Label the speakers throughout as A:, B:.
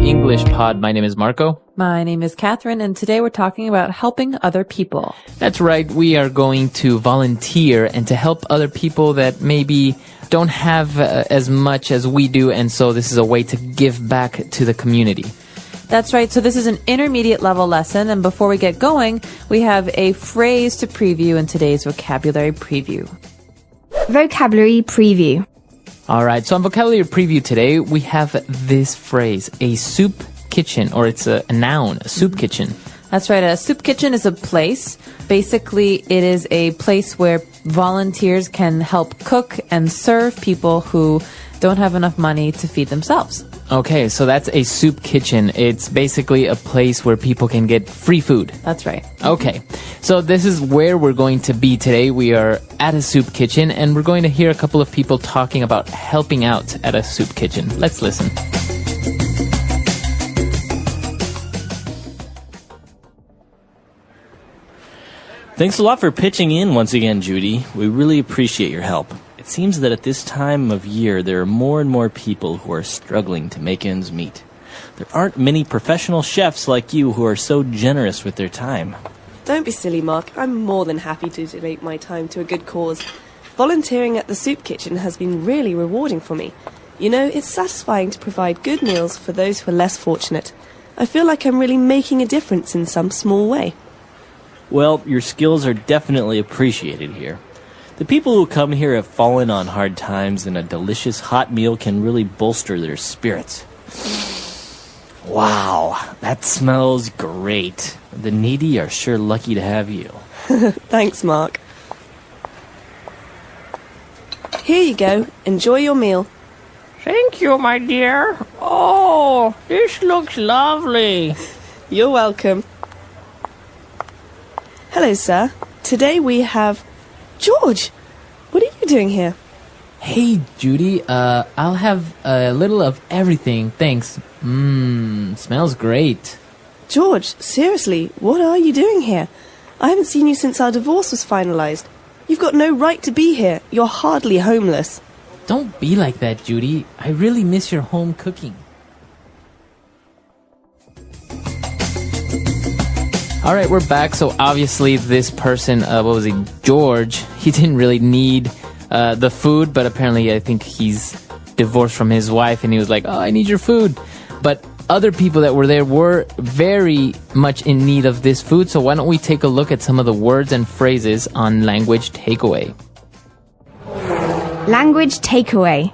A: English Pod. My name is Marco.
B: My name is Catherine, and today we're talking about helping other people.
A: That's right. We are going to volunteer and to help other people that maybe don't have as much as we do, and so this is a way to give back to the community.
B: That's right. So this is an intermediate level lesson, and before we get going, we have a phrase to preview in today's vocabulary preview.
C: Vocabulary preview.
A: All right. So on vocabulary preview today, we have this phrase, a soup kitchen, or it's a noun, a soup kitchen.
B: That's right. A soup kitchen is a place. Basically, it is a place where volunteers can help cook and serve people who don't have enough money to feed themselves.
A: Okay, so that's a soup kitchen. It's basically a place where people can get free food.
B: That's right.
A: Okay, so this is where we're going to be today. We are at a soup kitchen, and we're going to hear a couple of people talking about helping out at a soup kitchen. Let's listen.
D: Thanks a lot for pitching in once again, Judy. We really appreciate your help. It seems that at this time of year, there are more and more people who are struggling to make ends meet. There aren't many professional chefs like you who are so generous with their time.
E: Don't be silly, Mark. I'm more than happy to donate my time to a good cause. Volunteering at the soup kitchen has been really rewarding for me. You know, it's satisfying to provide good meals for those who are less fortunate. I feel like I'm really making a difference in some small way.
D: Well, your skills are definitely appreciated here. The people who come here have fallen on hard times, and a delicious hot meal can really bolster their spirits. Wow, that smells great. The needy are sure lucky to have you.
E: Thanks, Mark. Here you go. Enjoy your meal.
F: Thank you, my dear. Oh, this looks lovely.
E: You're welcome. Hello, sir. Today we have... George, what are you doing here?
A: Hey, Judy, I'll have a little of everything, thanks. Smells great.
E: George, seriously, what are you doing here? I haven't seen you since our divorce was finalized. You've got no right to be here. You're hardly homeless.
A: Don't be like that, Judy. I really miss your home cooking. All right, we're back. So obviously this person, George, he didn't really need the food, but apparently I think he's divorced from his wife, and he was like, oh, I need your food. But other people that were there were very much in need of this food, so why don't we take a look at some of the words and phrases on Language Takeaway.
C: Language takeaway.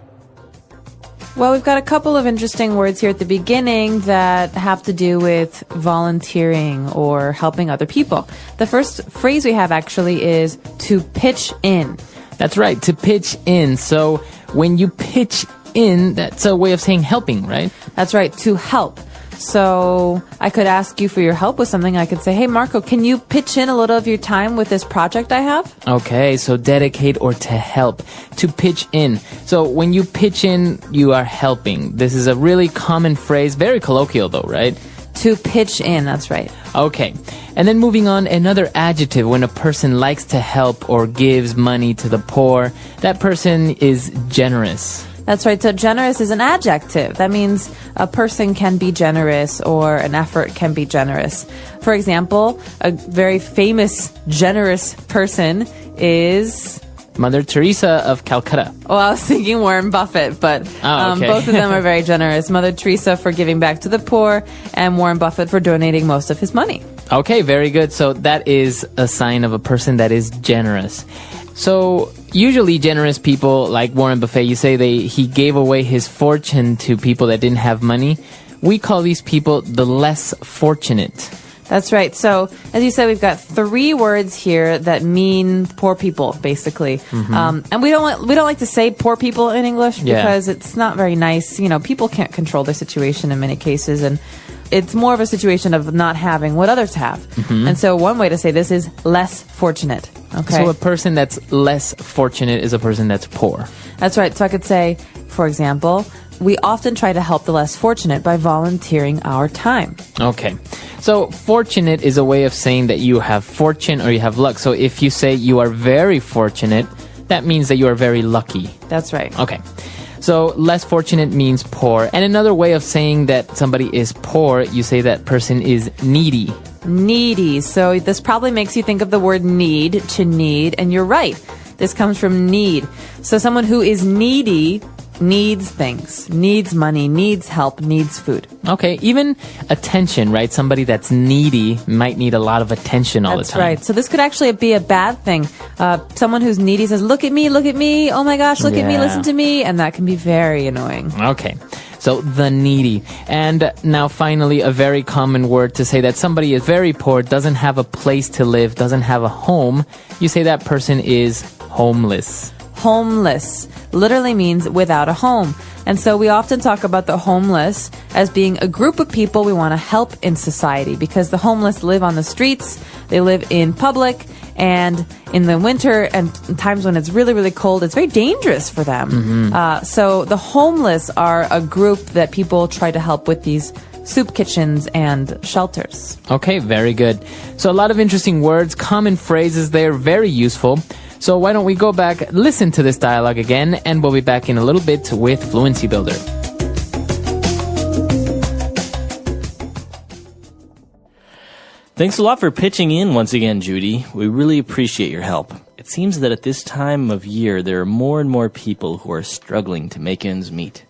B: Well, we've got a couple of interesting words here at the beginning that have to do with volunteering or helping other people. The first phrase we have actually is to pitch in.
A: That's right, to pitch in. So when you pitch in, that's a way of saying helping, right?
B: That's right, to help. So I could ask you for your help with something. I could say, hey, Marco, can you pitch in a little of your time with this project I have?
A: Okay, so dedicate or to help, to pitch in. So when you pitch in, you are helping. This is a really common phrase, very colloquial though, right?
B: To pitch in, that's right.
A: Okay, and then moving on, another adjective when a person likes to help or gives money to the poor, that person is generous.
B: That's right. So generous is an adjective. That means a person can be generous or an effort can be generous. For example, a very famous generous person is...
A: Mother Teresa of Calcutta.
B: Well, I was thinking Warren Buffett, but
A: okay.
B: Both of them are very generous. Mother Teresa for giving back to the poor and Warren Buffett for donating most of his money.
A: Okay, very good. So that is a sign of a person that is generous. So usually generous people like Warren Buffett, you say he gave away his fortune to people that didn't have money. We call these people the less fortunate.
B: That's right. So, as you said, we've got 3 words here that mean poor people, basically. Mm-hmm. And we don't like to say poor people in English because it's not very nice. You know, people can't control their situation in many cases, and it's more of a situation of not having what others have. Mm-hmm. And so one way to say this is less fortunate. Okay.
A: So a person that's less fortunate is a person that's poor.
B: That's right. So I could say, for example, we often try to help the less fortunate by volunteering our time.
A: Okay. So fortunate is a way of saying that you have fortune or you have luck. So if you say you are very fortunate, that means that you are very lucky.
B: That's right.
A: Okay. So less fortunate means poor. And another way of saying that somebody is poor, you say that person is needy.
B: Needy. So this probably makes you think of the word need, to need, and you're right. This comes from need. So someone who is needy needs things, needs money, needs help, needs food.
A: Okay, even attention, right? Somebody that's needy might need a lot of attention all the time.
B: That's right. So this could actually be a bad thing. Someone who's needy says, look at me, oh my gosh, look at me, listen to me, and that can be very annoying.
A: Okay, so the needy. And now finally, a very common word to say that somebody is very poor, doesn't have a place to live, doesn't have a home. You say that person is homeless.
B: Homeless literally means without a home. And so we often talk about the homeless as being a group of people we want to help in society, because the homeless live on the streets, they live in public, and in the winter and times when it's really, really cold, it's very dangerous for them. So the homeless are a group that people try to help with these soup kitchens and shelters.
A: Okay, very good. So a lot of interesting words, common phrases there, very useful. So why don't we go back, listen to this dialogue again, and we'll be back in a little bit with Fluency Builder.
D: Thanks a lot for pitching in once again, Judy. We really appreciate your help. It seems that at this time of year, there are more and more people who are struggling to make ends meet.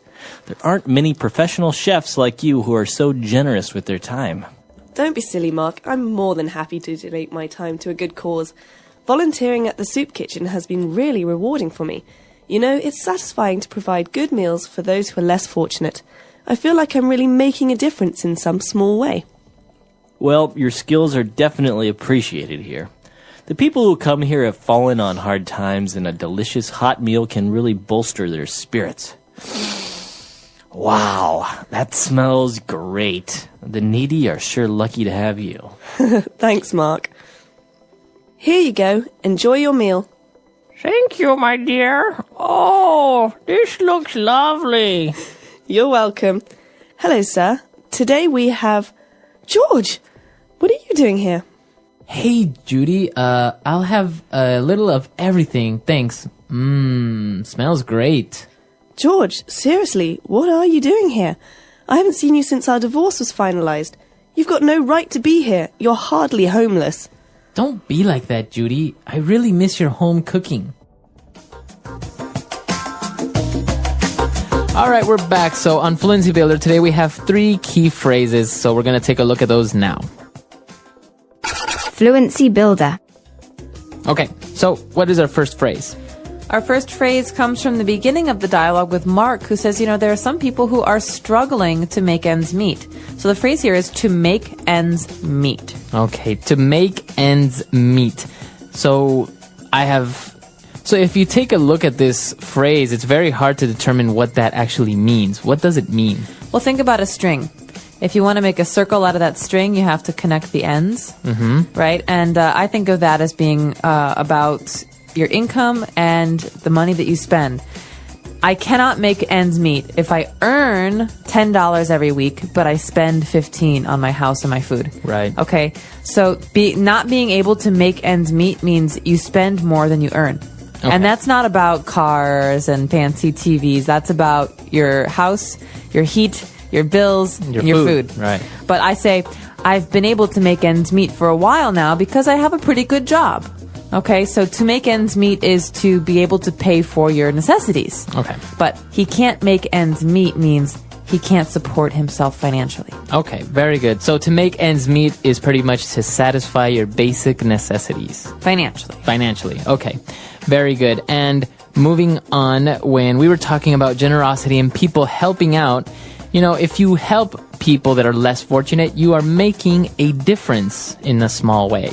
D: There aren't many professional chefs like you who are so generous with their time.
E: Don't be silly, Mark. I'm more than happy to donate my time to a good cause. Volunteering at the soup kitchen has been really rewarding for me. You know, it's satisfying to provide good meals for those who are less fortunate. I feel like I'm really making a difference in some small way.
D: Well, your skills are definitely appreciated here. The people who come here have fallen on hard times, and a delicious hot meal can really bolster their spirits. Wow, that smells great. The needy are sure lucky to have you.
E: Thanks, Mark. Here you go. Enjoy your meal.
F: Thank you, my dear. Oh, this looks lovely.
E: You're welcome. Hello, sir. Today we have... George! What are you doing here?
A: Hey, Judy, I'll have a little of everything, thanks. Smells great.
E: George, seriously, what are you doing here? I haven't seen you since our divorce was finalized. You've got no right to be here. You're hardly homeless.
A: Don't be like that, Judy. I really miss your home cooking. All right, we're back. So on Fluency Builder today, we have 3 key phrases. So we're going to take a look at those now.
C: Fluency Builder.
A: Okay, so what is our first phrase?
B: Our first phrase comes from the beginning of the dialogue with Mark, who says, you know, there are some people who are struggling to make ends meet. So the phrase here is to make ends meet.
A: Okay, to make ends meet. So if you take a look at this phrase, it's very hard to determine what that actually means. What does it mean?
B: Well, think about a string. If you want to make a circle out of that string, you have to connect the ends, right? And I think of that as being about your income and the money that you spend. I cannot make ends meet if I earn $10 every week, but I spend $15 on my house and my food.
A: Right.
B: Okay. So not being able to make ends meet means you spend more than you earn. Okay. And that's not about cars and fancy TVs. That's about your house, your heat, your bills, and your food.
A: Right.
B: But I say, I've been able to make ends meet for a while now because I have a pretty good job. Okay, so to make ends meet is to be able to pay for your necessities.
A: Okay.
B: But he can't make ends meet means he can't support himself financially.
A: Okay, very good. So to make ends meet is pretty much to satisfy your basic necessities. Financially, okay. Very good. And moving on, when we were talking about generosity and people helping out, you know, if you help people that are less fortunate, you are making a difference in a small way.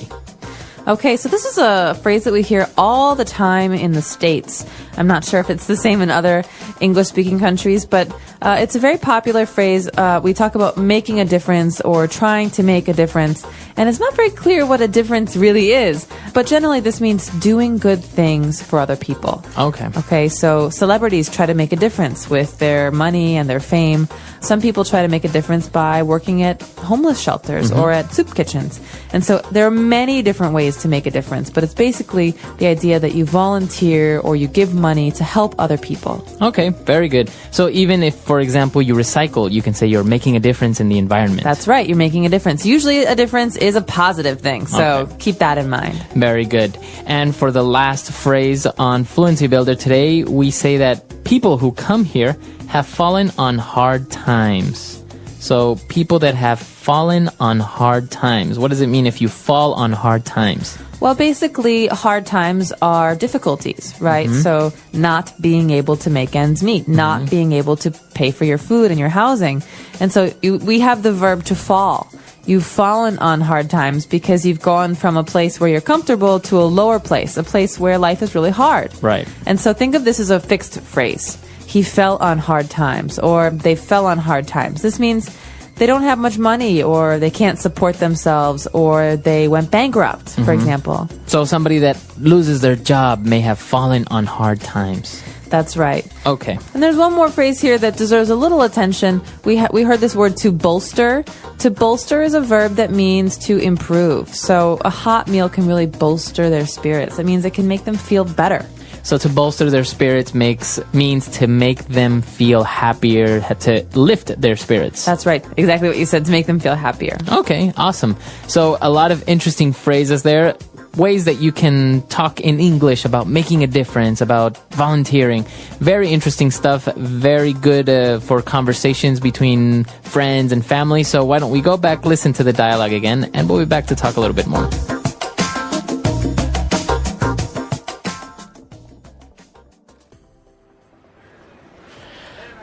B: Okay, so this is a phrase that we hear all the time in the States. I'm not sure if it's the same in other English-speaking countries, but it's a very popular phrase. We talk about making a difference or trying to make a difference. And it's not very clear what a difference really is. But generally, this means doing good things for other people.
A: Okay.
B: Okay, so celebrities try to make a difference with their money and their fame. Some people try to make a difference by working at homeless shelters or at soup kitchens. And so there are many different ways to make a difference, but it's basically the idea that you volunteer or you give money to help other people.
A: Okay, very good. So even if, for example, you recycle, you can say you're making a difference in the environment.
B: That's right, you're making a difference. Usually a difference is a positive thing, so keep that in mind.
A: Very good. And for the last phrase on Fluency Builder today, we say that people who come here have fallen on hard times. So people that have fallen on hard times. What does it mean if you fall on hard times?
B: Well, basically, hard times are difficulties, right? So not being able to make ends meet, not being able to pay for your food and your housing. And so we have the verb to fall. You've fallen on hard times because you've gone from a place where you're comfortable to a lower place, a place where life is really hard.
A: Right.
B: And so think of this as a fixed phrase. He fell on hard times, or they fell on hard times. This means they don't have much money, or they can't support themselves, or they went bankrupt, for example.
A: So somebody that loses their job may have fallen on hard times.
B: That's right.
A: Okay.
B: And there's one more phrase here that deserves a little attention. We heard this word to bolster. To bolster is a verb that means to improve. So a hot meal can really bolster their spirits. That means it can make them feel better.
A: So to bolster their spirits means to make them feel happier, to lift their spirits.
B: That's right. Exactly what you said, to make them feel happier.
A: Okay, awesome. So a lot of interesting phrases there. Ways that you can talk in English about making a difference, about volunteering. Very interesting stuff. Very good for conversations between friends and family. So why don't we go back, listen to the dialogue again, and we'll be back to talk a little bit more.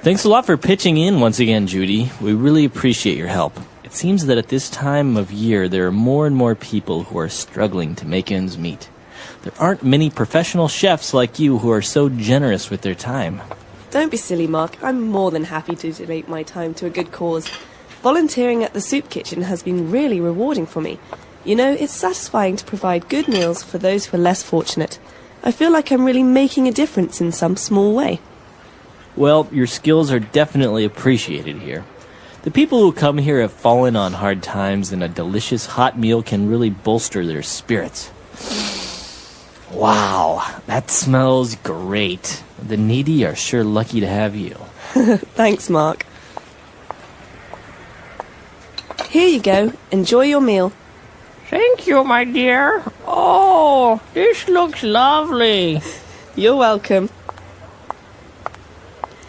D: Thanks a lot for pitching in once again, Judy. We really appreciate your help. It seems that at this time of year, there are more and more people who are struggling to make ends meet. There aren't many professional chefs like you who are so generous with their time.
E: Don't be silly, Mark. I'm more than happy to donate my time to a good cause. Volunteering at the soup kitchen has been really rewarding for me. You know, it's satisfying to provide good meals for those who are less fortunate. I feel like I'm really making a difference in some small way.
D: Well, your skills are definitely appreciated here. The people who come here have fallen on hard times, and a delicious hot meal can really bolster their spirits. Wow, that smells great. The needy are sure lucky to have you.
E: Thanks, Mark. Here you go. Enjoy your meal.
F: Thank you, my dear. Oh, this looks lovely.
E: You're welcome.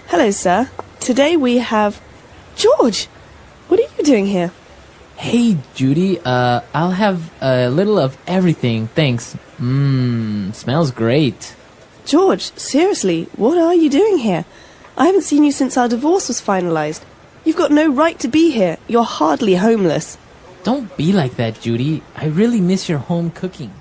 E: Hello, sir. Today we have... George! What are you doing here?
A: Hey, Judy, I'll have a little of everything, thanks. Smells great.
E: George, seriously, what are you doing here? I haven't seen you since our divorce was finalized. You've got no right to be here. You're hardly homeless.
A: Don't be like that, Judy. I really miss your home cooking.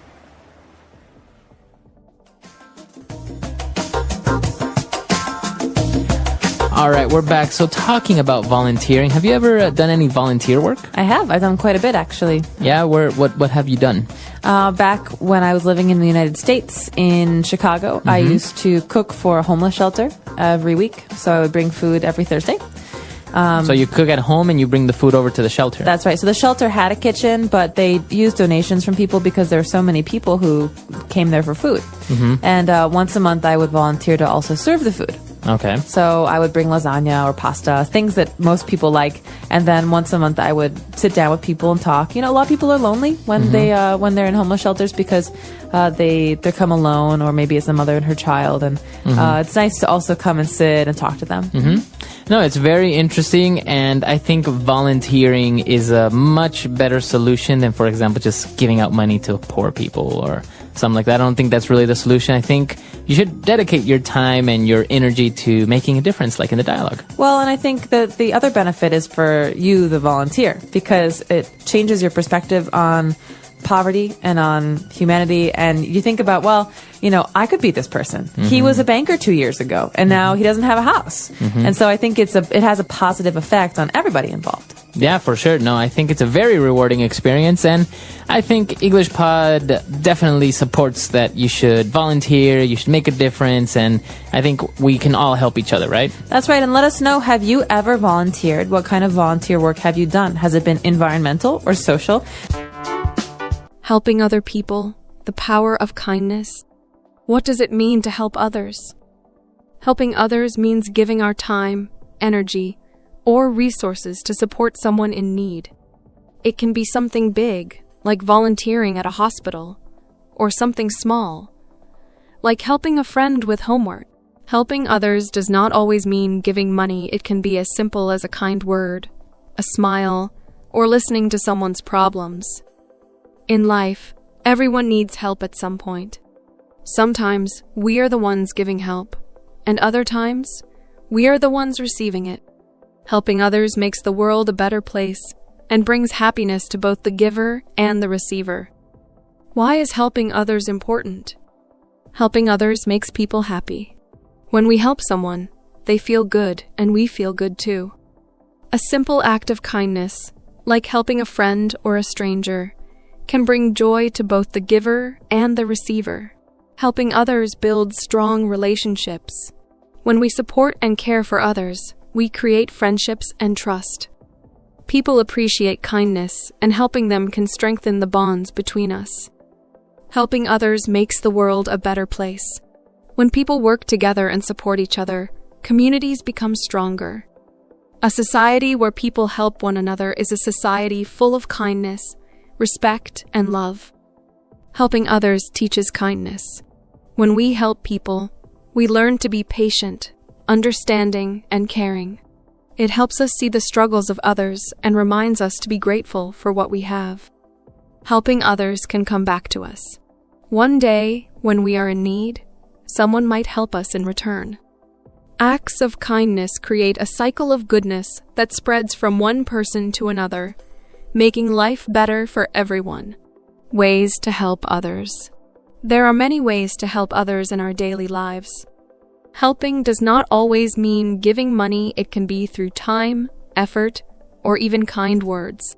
A: All right, we're back. So talking about volunteering, have you ever done any volunteer work?
B: I have. I've done quite a bit, actually.
A: Yeah, what have you done?
B: Back when I was living in the United States, in Chicago, I used to cook for a homeless shelter every week. So I would bring food every Thursday.
A: So you cook at home and you bring the food over to the shelter?
B: That's right. So the shelter had a kitchen, but they used donations from people because there were so many people who came there for food. And once a month, I would volunteer to also serve the food.
A: Okay.
B: So I would bring lasagna or pasta, things that most people like, and then once a month I would sit down with people and talk. You know, a lot of people are lonely when when they're in homeless shelters because they come alone, or maybe it's a mother and her child, and it's nice to also come and sit and talk to them.
A: No, it's very interesting, and I think volunteering is a much better solution than, for example, just giving out money to poor people or something like that. I don't think that's really the solution. I think you should dedicate your time and your energy to making a difference, like in the dialogue.
B: Well, and I think that the other benefit is for you, the volunteer, because it changes your perspective on poverty and on humanity, and you think about, well, you know, I could be this person. He was a banker 2 years ago, and now he doesn't have a house. And so I think it has a positive effect on everybody involved.
A: Yeah, for sure. No, I think it's a very rewarding experience, and I think English Pod definitely supports that you should volunteer, you should make a difference, and I think we can all help each other, right?
B: That's right. And let us know, have you ever volunteered? What kind of volunteer work have you done? Has it been environmental or social?
G: Helping other people, the power of kindness. What does it mean to help others? Helping others means giving our time, energy, or resources to support someone in need. It can be something big, like volunteering at a hospital, or something small, like helping a friend with homework. Helping others does not always mean giving money. It can be as simple as a kind word, a smile, or listening to someone's problems. In life, everyone needs help at some point. Sometimes we are the ones giving help, and other times we are the ones receiving it. Helping others makes the world a better place and brings happiness to both the giver and the receiver. Why is helping others important? Helping others makes people happy. When we help someone, they feel good and we feel good too. A simple act of kindness, like helping a friend or a stranger, can bring joy to both the giver and the receiver. Helping others builds strong relationships. When we support and care for others, we create friendships and trust. People appreciate kindness, and helping them can strengthen the bonds between us. Helping others makes the world a better place. When people work together and support each other, communities become stronger. A society where people help one another is a society full of kindness, respect, and love. Helping others teaches kindness. When we help people, we learn to be patient, understanding, and caring. It helps us see the struggles of others and reminds us to be grateful for what we have. Helping others can come back to us. One day, when we are in need, someone might help us in return. Acts of kindness create a cycle of goodness that spreads from one person to another, making life better for everyone. Ways to help others. There are many ways to help others in our daily lives. Helping does not always mean giving money. It can be through time, effort, or even kind words.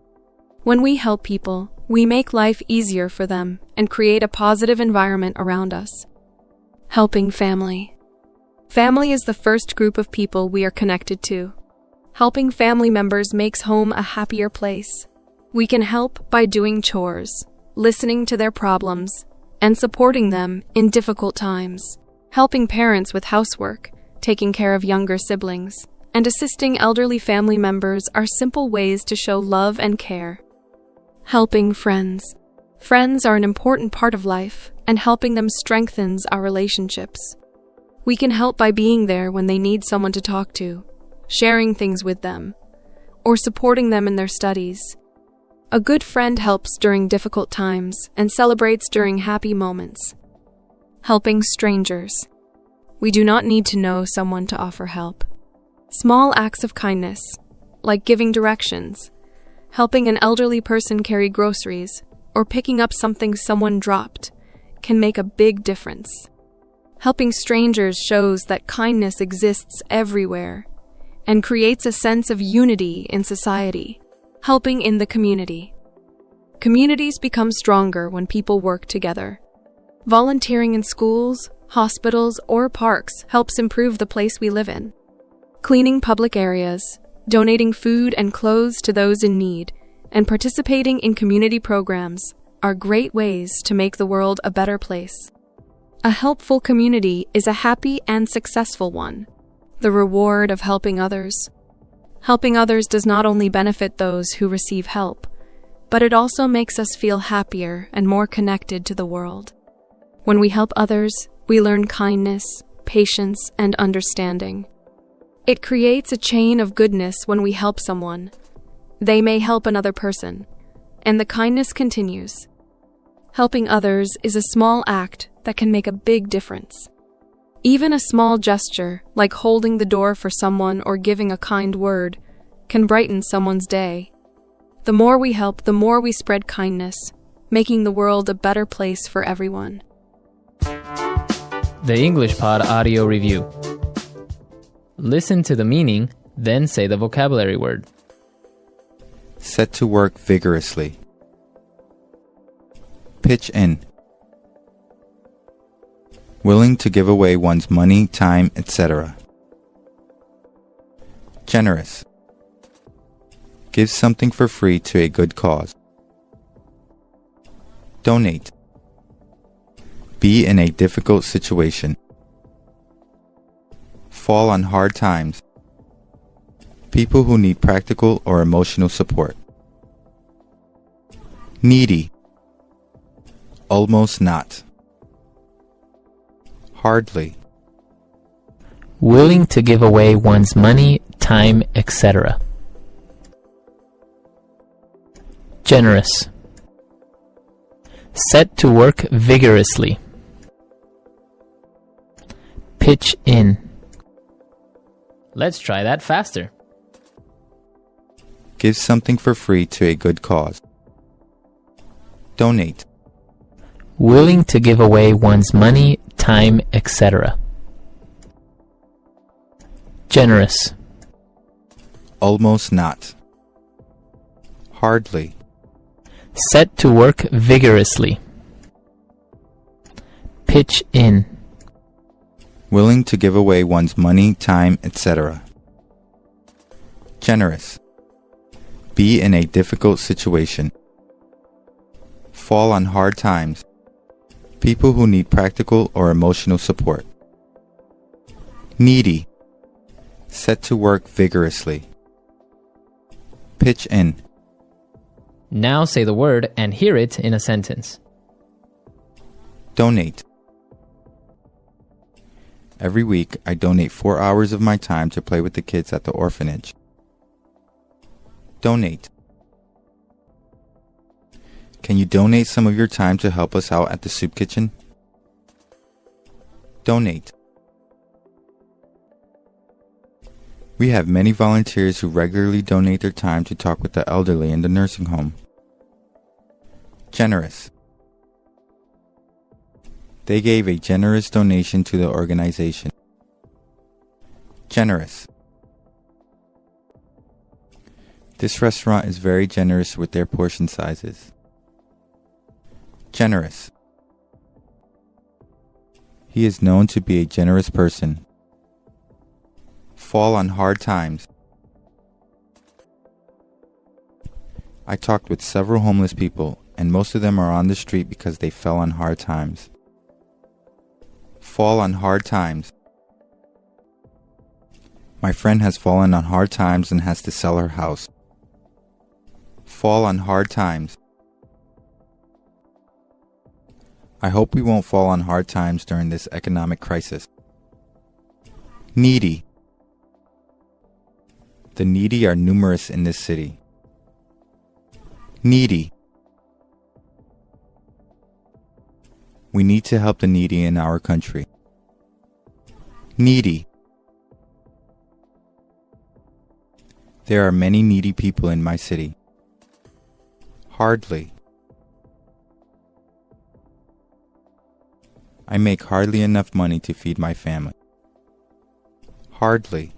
G: When we help people, we make life easier for them and create a positive environment around us. Helping family. Family is the first group of people we are connected to. Helping family members makes home a happier place. We can help by doing chores, listening to their problems, and supporting them in difficult times. Helping parents with housework, taking care of younger siblings, and assisting elderly family members are simple ways to show love and care. Helping friends. Friends are an important part of life, and helping them strengthens our relationships. We can help by being there when they need someone to talk to, sharing things with them, or supporting them in their studies. A good friend helps during difficult times and celebrates during happy moments. Helping strangers. We do not need to know someone to offer help. Small acts of kindness, like giving directions, helping an elderly person carry groceries, or picking up something someone dropped, can make a big difference. Helping strangers shows that kindness exists everywhere and creates a sense of unity in society. Helping in the community. Communities become stronger when people work together. Volunteering in schools, hospitals, or parks helps improve the place we live in. Cleaning public areas, donating food and clothes to those in need, and participating in community programs are great ways to make the world a better place. A helpful community is a happy and successful one. The reward of helping others. Helping others does not only benefit those who receive help, but it also makes us feel happier and more connected to the world. When we help others, we learn kindness, patience, and understanding. It creates a chain of goodness when we help someone. They may help another person, and the kindness continues. Helping others is a small act that can make a big difference. Even a small gesture, like holding the door for someone or giving a kind word, can brighten someone's day. The more we help, the more we spread kindness, making the world a better place for everyone.
A: The English Pod Audio Review. Listen to the meaning, then say the vocabulary word.
H: Set to work vigorously. Pitch in. Willing to give away one's money, time, etc. Generous. Give something for free to a good cause. Donate. Be in a difficult situation. Fall on hard times. People who need practical or emotional support. Needy. Almost not. Hardly.
A: Willing to give away one's money, time, etc. Generous. Set to work vigorously. Pitch in. Let's try that faster.
H: Give something for free to a good cause. Donate.
A: Willing to give away one's money, time, etc. Generous.
H: Almost not. Hardly.
A: Set to work vigorously. Pitch in.
H: Willing to give away one's money, time, etc. Generous. Be in a difficult situation. Fall on hard times. People who need practical or emotional support. Needy. Set to work vigorously. Pitch in.
A: Now say the word and hear it in a sentence.
H: Donate. Every week, I donate 4 hours of my time to play with the kids at the orphanage. Donate. Can you donate some of your time to help us out at the soup kitchen? Donate. We have many volunteers who regularly donate their time to talk with the elderly in the nursing home. Generous. They gave a generous donation to the organization. Generous. This restaurant is very generous with their portion sizes. Generous. He is known to be a generous person. Fall on hard times. I talked with several homeless people, and most of them are on the street because they fell on hard times. Fall on hard times. My friend has fallen on hard times and has to sell her house. Fall on hard times. I hope we won't fall on hard times during this economic crisis. Needy. The needy are numerous in this city. Needy. We need to help the needy in our country. Needy. There are many needy people in my city. Hardly. I make hardly enough money to feed my family. Hardly.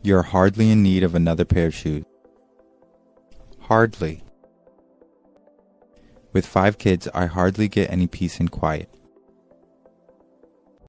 H: You're hardly in need of another pair of shoes. Hardly. With 5 kids, I hardly get any peace and quiet.